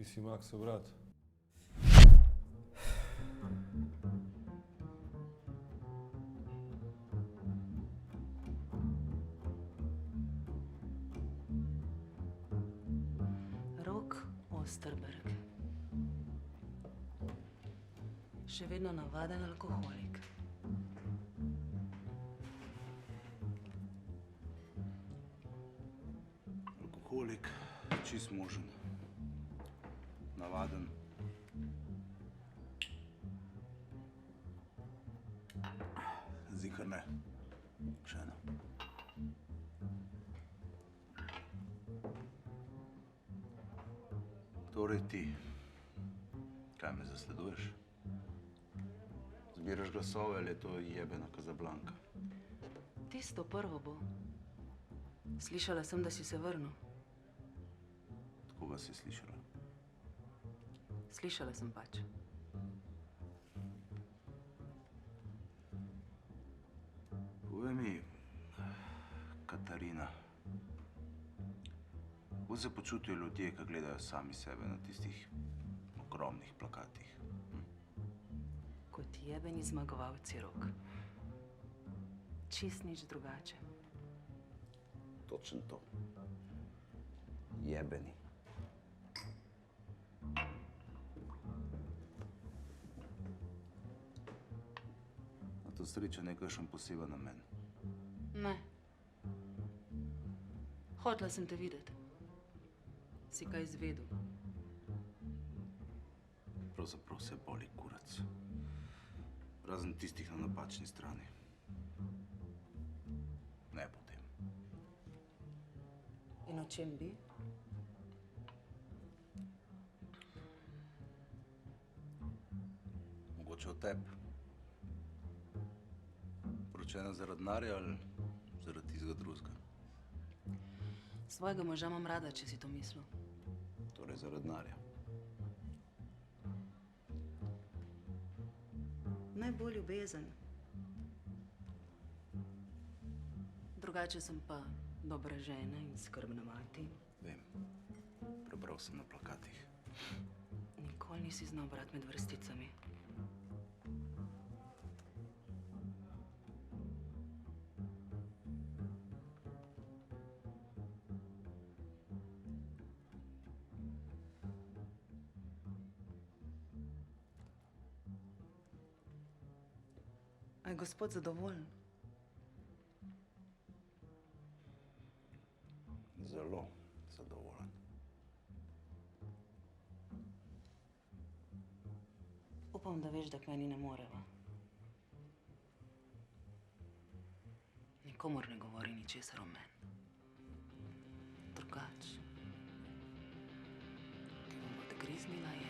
Ti si Maksov brat. Rok Osterberg. Še vedno navaden alkoholik. Alkoholik, čist možen. Navaden. Zihar ne. Še eno. Torej ti, kaj me zasleduješ? Zbiraš glasove ali je to jebena Kazablanka? Tisto prvo bo. Slišala sem, da si se vrnil. Od koga si slišala? Slišala sem pač. Povej mi, Katarina, kako se počutijo ljudje, ki gledajo sami sebe na tistih ogromnih plakatih? Kot jebeni zmagovalci, Rok. Čist nič drugače. Točno to. Jebeni. A to sreča nekakšen poseben namen? Ne. Hotela sem te videti. Si kaj izvedel? Pravzaprav se boli kurac. Razen tistih na napačni strani. Ne potem. In o čem bi? Mogoče o tebi. Poročena zaradi denarja ali zaradi tistega drugega? Svojega moža imam rada, če si to mislil. Torej zaradi denarja. Najbolj ljubezen. Drugače sem pa dobra žena in skrbna mati. Vem. Prebral sem na plakatih. Nikoli nisi znal brati med vrsticami. A je gospod zadovoljen? Zelo zadovoljen. Upam, da veš, da k meni ne moreva. Nikomur ne govori ničesar o meni. Drugač. Ki bom odgriznila je.